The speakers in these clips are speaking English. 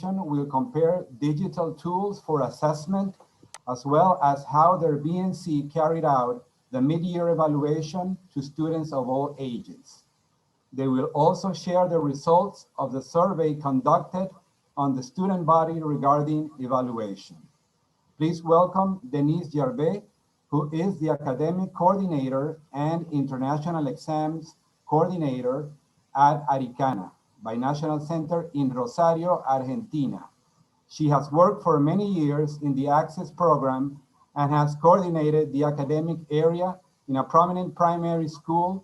will compare digital tools for assessment, as well as how their BNC carried out the mid-year evaluation to students of all ages. They will also share the results of the survey conducted on the student body regarding evaluation. Please welcome Denise Gervais, who is the academic coordinator and international exams coordinator at ARICANA, Binational Center in Rosario, Argentina. She has worked for many years in the Access program and has coordinated the academic area in a prominent primary school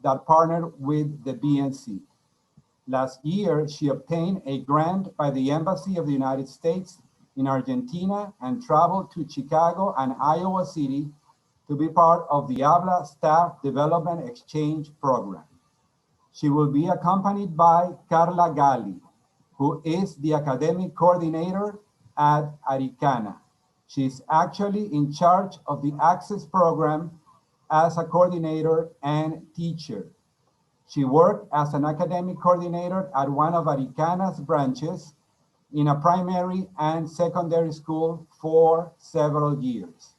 that partnered with the BNC. Last year, she obtained a grant by the Embassy of the United States in Argentina and traveled to Chicago and Iowa City to be part of the ABLA Staff Development Exchange Program. She will be accompanied by Carla Galli, who is the academic coordinator at ARICANA. She's actually in charge of the Access program as a coordinator and teacher. She worked as an academic coordinator at one of ARICANA's branches in a primary and secondary school for several years.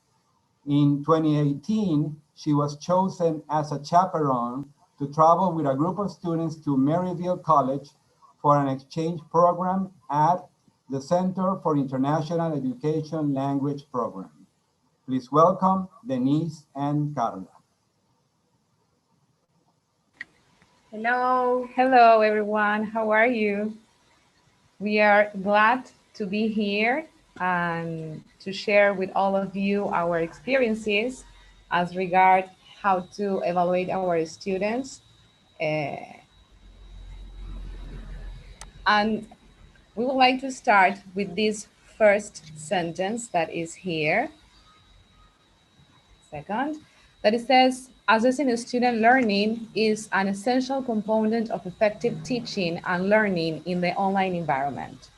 In 2018, she was chosen as a chaperone to travel with a group of students to Maryville College for an exchange program at the Center for International Education Language Program. Please welcome Denise and Carla. Hello. Hello, everyone. How are you? We are glad to be here and to share with all of you our experiences as regard how to evaluate our students. And we would like to start with this first sentence that is here. Second, that it says, assessing student learning is an essential component of effective teaching and learning in the online environment.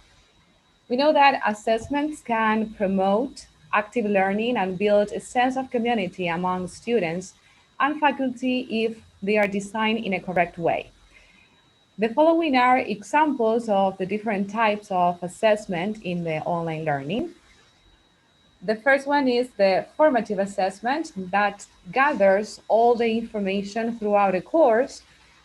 We know that assessments can promote active learning and build a sense of community among students and faculty if they are designed in a correct way. The following are examples of the different types of assessment in the online learning. The first one is the formative assessment that gathers all the information throughout a course,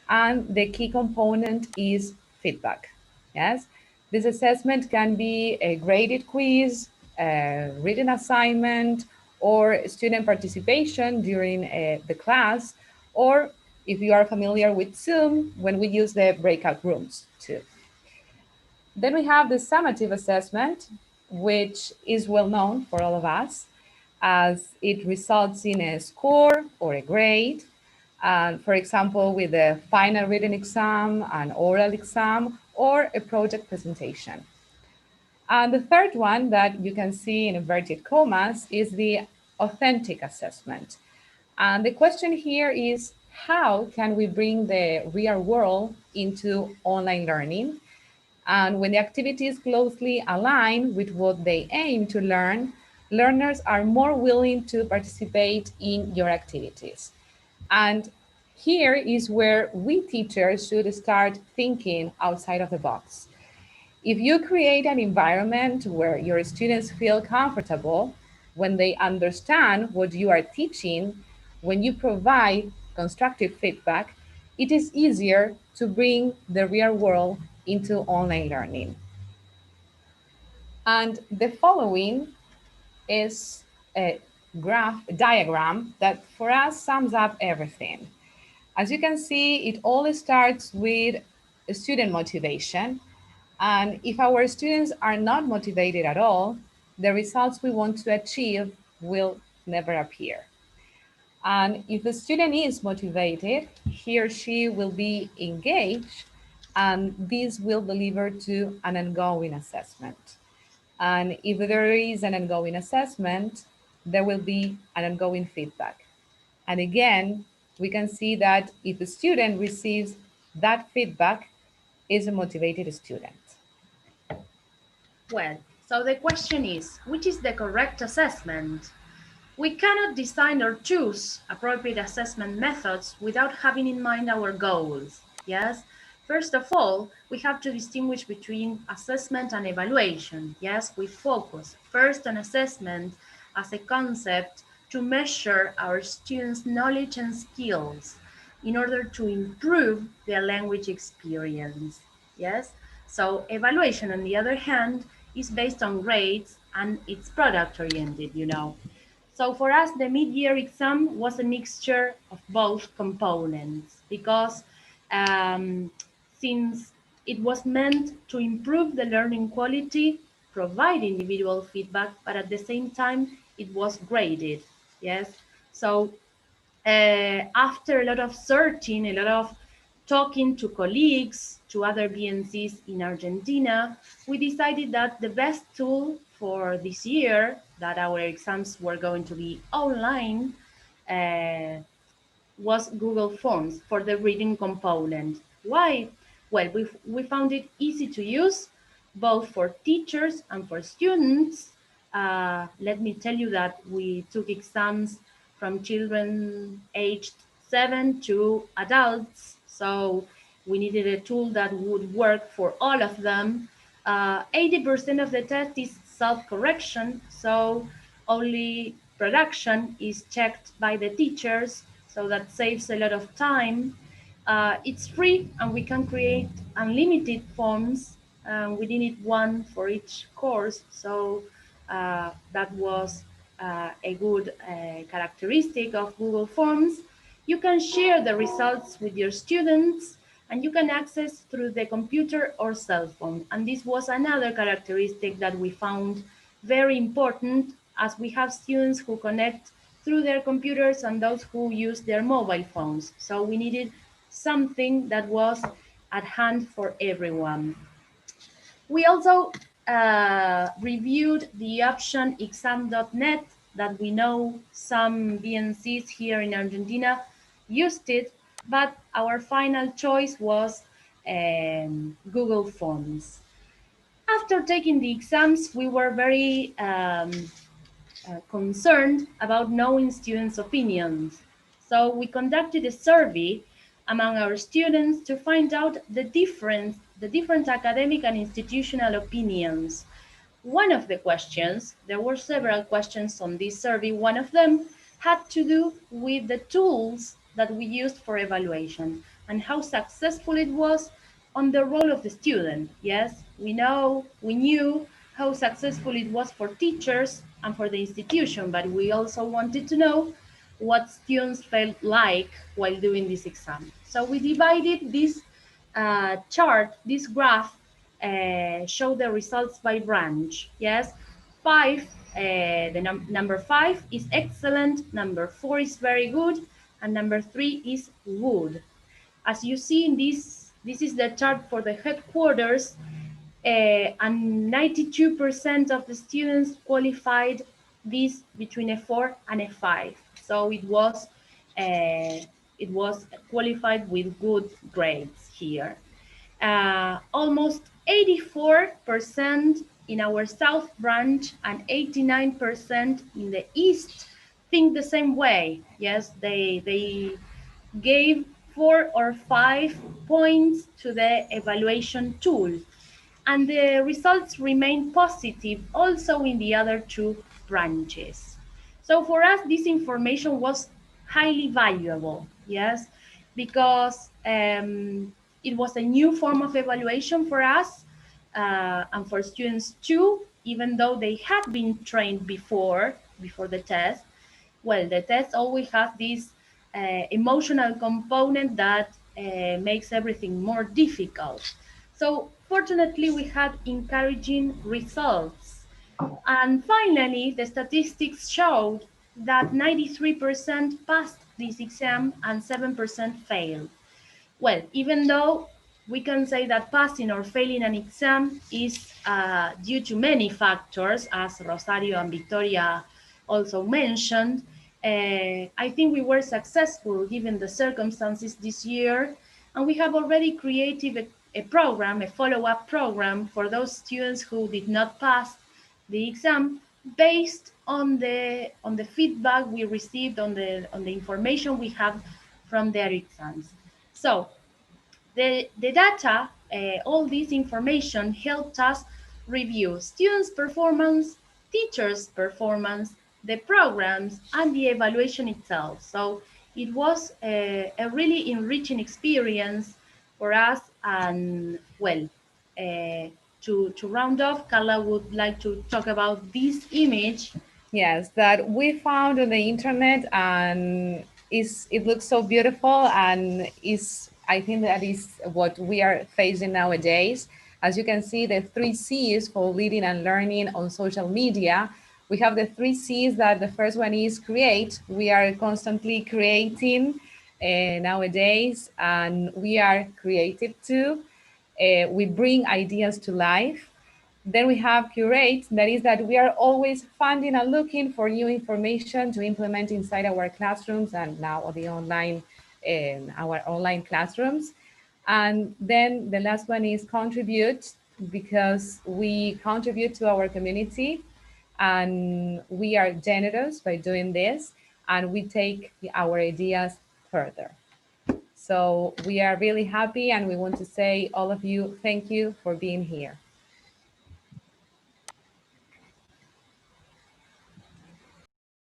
and the key component is feedback. Yes, this assessment can be a graded quiz, a written assignment, or student participation during the class, or if you are familiar with Zoom, when we use the breakout rooms too. Then we have the summative assessment, which is well known for all of us, as it results in a score or a grade. For example, with a final written exam, an oral exam, or a project presentation. And the third one that you can see in inverted commas is the authentic assessment. And the question here is, how can we bring the real world into online learning? And when the activities closely align with what they aim to learn, learners are more willing to participate in your activities. And here is where we teachers should start thinking outside of the box. If you create an environment where your students feel comfortable, when they understand what you are teaching, when you provide constructive feedback, it is easier to bring the real world into online learning. And the following is a diagram that for us sums up everything. As you can see, it all starts with student motivation. And if our students are not motivated at all, the results we want to achieve will never appear. And if the student is motivated, he or she will be engaged, and this will deliver to an ongoing assessment. And if there is an ongoing assessment, there will be an ongoing feedback. And again, we can see that if the student receives that feedback, is a motivated student. Well, so the question is, which is the correct assessment? We cannot design or choose appropriate assessment methods without having in mind our goals, yes? First of all, we have to distinguish between assessment and evaluation. Yes, we focus first on assessment as a concept to measure our students' knowledge and skills in order to improve their language experience. Yes, so evaluation, on the other hand, is based on grades and it's product oriented, you know. So for us, the mid-year exam was a mixture of both components because um, since it was meant to improve the learning quality, provide individual feedback, but at the same time, it was graded. Yes. So after a lot of searching, a lot of talking to colleagues, to other BNCs in Argentina, we decided that the best tool for this year, that our exams were going to be online, uh, was Google Forms for the reading component. Why? Well, we found it easy to use, both for teachers and for students. Let me tell you that we took exams from children aged 7 to adults, so we needed a tool that would work for all of them. 80% of the test is self-correction, so only production is checked by the teachers, so that saves a lot of time. It's free and we can create unlimited forms. We didn't one for each course, so that was a good characteristic of Google Forms. You can share the results with your students and you can access through the computer or cell phone. And this was another characteristic that we found very important, as we have students who connect through their computers and those who use their mobile phones. So we needed something that was at hand for everyone. We also reviewed the option exam.net that we know some BNCs here in Argentina used it, but our final choice was Google Forms. After taking the exams, we were very concerned about knowing students' opinions. So we conducted a survey among our students to find out the different academic and institutional opinions. One of the questions, there were several questions on this survey, one of them had to do with the tools that we used for evaluation and how successful it was on the role of the student. Yes, we knew how successful it was for teachers and for the institution, but we also wanted to know what students felt like while doing this exam. So we divided this chart, this graph, show the results by branch. Yes, five, number 5 is excellent, number 4 is very good, and number 3 is good. As you see in this is the chart for the headquarters, and 92% of the students qualified this between a 4 and a 5. So it was qualified with good grades here. Almost 84% in our South branch and 89% in the East think the same way. Yes, they gave 4 or 5 points to the evaluation tool. And the results remain positive also in the other 2 branches. So for us, this information was highly valuable, yes, because it was a new form of evaluation for us and for students too, even though they had been trained before the test. Well, the test always has this emotional component that makes everything more difficult. So fortunately, we had encouraging results. And finally, the statistics showed that 93% passed this exam and 7% failed. Well, even though we can say that passing or failing an exam is due to many factors, as Rosario and Victoria also mentioned, I think we were successful given the circumstances this year, and we have already created a program, a follow-up program for those students who did not pass the exam based on the feedback we received, on the information we have from their exams. So The data, all this information helped us review students' performance, teachers' performance, the programs, and the evaluation itself. So it was a really enriching experience for us. And well, to round off, Carla would like to talk about this image. Yes, that we found on the internet, and it looks so beautiful, and is I think that is what we are facing nowadays. As you can see, the three C's for leading and learning on social media. We have the three C's. That the first one is create. We are constantly creating nowadays, and we are creative too. We bring ideas to life. Then we have curate, that is that we are always finding and looking for new information to implement inside our classrooms and now the online, our online classrooms. And then the last one is contribute, because we contribute to our community and we are generous by doing this, and we take our ideas further. So we are really happy, and we want to say all of you, thank you for being here.